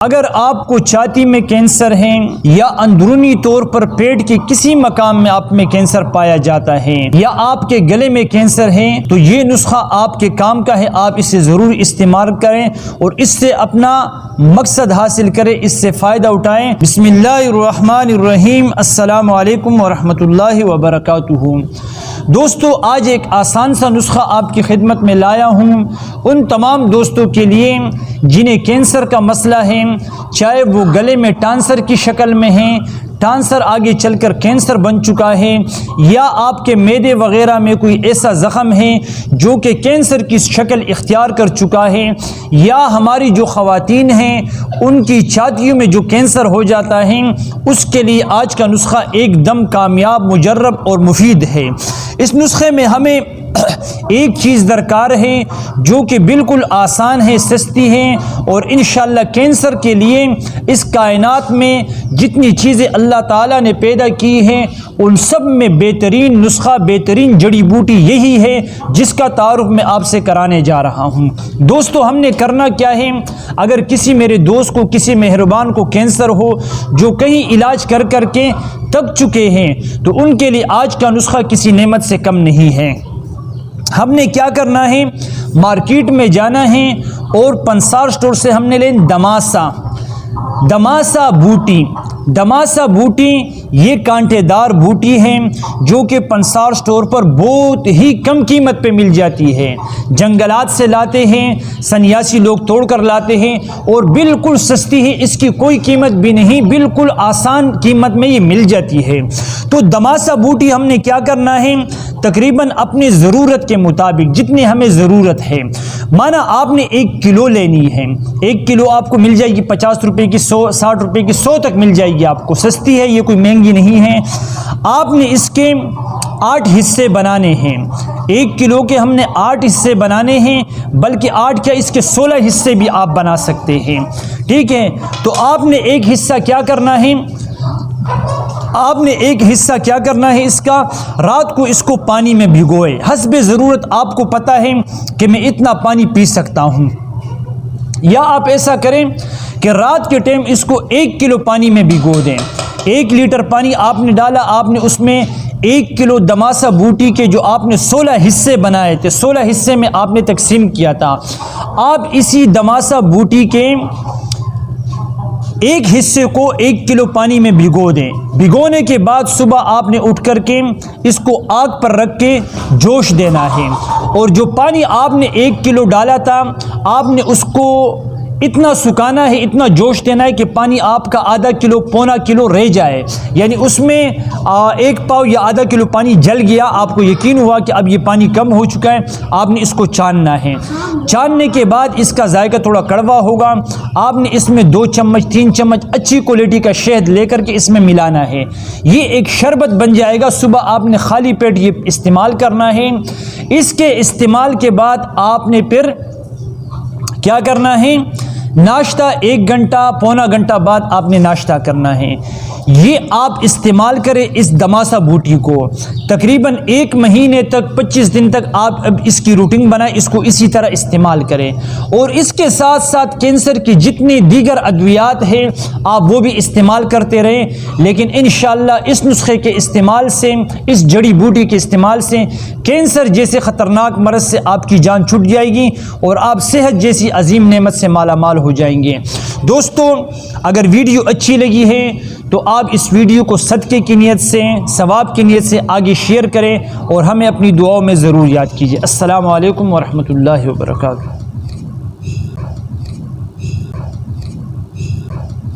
اگر آپ کو چھاتی میں کینسر ہے یا اندرونی طور پر پیٹ کے کسی مقام میں آپ میں کینسر پایا جاتا ہے یا آپ کے گلے میں کینسر ہے تو یہ نسخہ آپ کے کام کا ہے. آپ اسے ضرور استعمال کریں اور اس سے اپنا مقصد حاصل کریں, اس سے فائدہ اٹھائیں. بسم اللہ الرحمن الرحیم. السلام علیکم ورحمۃ اللہ وبرکاتہ. دوستو, آج ایک آسان سا نسخہ آپ کی خدمت میں لایا ہوں ان تمام دوستوں کے لیے جنہیں کینسر کا مسئلہ ہے, چاہے وہ گلے میں ٹانسر کی شکل میں ہیں, ٹانسر آگے چل کر کینسر بن چکا ہے, یا آپ کے معدے وغیرہ میں کوئی ایسا زخم ہے جو کہ کینسر کی شکل اختیار کر چکا ہے, یا ہماری جو خواتین ہیں ان کی چھاتیوں میں جو کینسر ہو جاتا ہے, اس کے لیے آج کا نسخہ ایک دم کامیاب, مجرب اور مفید ہے. اس نسخے میں ہمیں ایک چیز درکار ہے جو کہ بالکل آسان ہے, سستی ہے, اور انشاءاللہ کینسر کے لیے اس کائنات میں جتنی چیزیں اللہ تعالیٰ نے پیدا کی ہیں ان سب میں بہترین نسخہ, بہترین جڑی بوٹی یہی ہے جس کا تعارف میں آپ سے کرانے جا رہا ہوں. دوستو, ہم نے کرنا کیا ہے, اگر کسی میرے دوست کو, کسی مہربان کو کینسر ہو جو کہیں علاج کر کر کے تک چکے ہیں, تو ان کے لیے آج کا نسخہ کسی نعمت سے کم نہیں ہے. ہم نے کیا کرنا ہے, مارکیٹ میں جانا ہے اور پنسار سٹور سے ہم نے لیں دماسا بوٹی. دماسا بوٹی یہ کانٹے دار بوٹی ہے جو کہ پنسار سٹور پر بہت ہی کم قیمت پہ مل جاتی ہے. جنگلات سے لاتے ہیں, سنیاسی لوگ توڑ کر لاتے ہیں اور بالکل سستی ہے, اس کی کوئی قیمت بھی نہیں, بالکل آسان قیمت میں یہ مل جاتی ہے. تو دماسا بوٹی ہم نے کیا کرنا ہے, تقریباً اپنی ضرورت کے مطابق جتنی ہمیں ضرورت ہے, مانا آپ نے 1 کلو لینی ہے, 1 کلو آپ کو مل جائے گی 50 روپے کی, 60 روپے کی, 100 تک مل جائے گی آپ کو, سستی ہے, یہ کوئی مہنگی نہیں ہے. آپ نے اس کے 8 حصے بنانے ہیں. 1 کلو کے ہم نے 8 حصے بنانے ہیں, بلکہ 8 کیا اس کے 16 حصے بھی آپ بنا سکتے ہیں. ٹھیک ہے, تو آپ نے ایک حصہ کیا کرنا ہے, اس کا رات کو اس کو پانی میں بھگوئے. حسب ضرورت آپ کو پتہ ہے کہ میں اتنا پانی پی سکتا ہوں, یا آپ ایسا کریں کہ رات کے ٹائم اس کو 1 کلو پانی میں بھگو دیں. 1 لیٹر پانی آپ نے ڈالا, آپ نے اس میں 1 کلو دماسا بوٹی کے جو آپ نے 16 حصے بنائے تھے, 16 حصے میں آپ نے تقسیم کیا تھا, آپ اسی دماسا بوٹی کے ایک حصے کو 1 کلو پانی میں بھگو دیں. بھگونے کے بعد صبح آپ نے اٹھ کر کے اس کو آگ پر رکھ کے جوش دینا ہے, اور جو پانی آپ نے 1 کلو ڈالا تھا آپ نے اس کو اتنا سکھانا ہے, اتنا جوش دینا ہے کہ پانی آپ کا آدھا کلو, پونا کلو رہ جائے, یعنی اس میں 1 پاؤ یا آدھا کلو پانی جل گیا. آپ کو یقین ہوا کہ اب یہ پانی کم ہو چکا ہے, آپ نے اس کو چھاننا ہے. چھاننے کے بعد اس کا ذائقہ تھوڑا کڑوا ہوگا, آپ نے اس میں 2 چمچ 3 چمچ اچھی کوالٹی کا شہد لے کر کے اس میں ملانا ہے. یہ ایک شربت بن جائے گا. صبح آپ نے خالی پیٹ یہ استعمال کرنا ہے. اس کے استعمال کے بعد آپ نے پھر کیا کرنا ہے, ناشتہ 1 گھنٹہ پونا گھنٹہ بعد آپ نے ناشتہ کرنا ہے. یہ آپ استعمال کریں اس دماسا بوٹی کو تقریباً 1 مہینے تک, 25 دن تک آپ اب اس کی روٹین بنائیں, اس کو اسی طرح استعمال کریں. اور اس کے ساتھ ساتھ کینسر کی جتنی دیگر ادویات ہیں آپ وہ بھی استعمال کرتے رہیں, لیکن انشاءاللہ اس نسخے کے استعمال سے, اس جڑی بوٹی کے استعمال سے کینسر جیسے خطرناک مرض سے آپ کی جان چھٹ جائے گی اور آپ صحت جیسی عظیم نعمت سے مالا مال ہو جائیں گے. دوستو, اگر ویڈیو اچھی لگی ہے تو آپ اس ویڈیو کو صدقے کی نیت سے, ثواب کی نیت سے آگے شیئر کریں اور ہمیں اپنی دعاؤں میں ضرور یاد کیجیے. السلام علیکم ورحمۃ اللہ وبرکاتہ.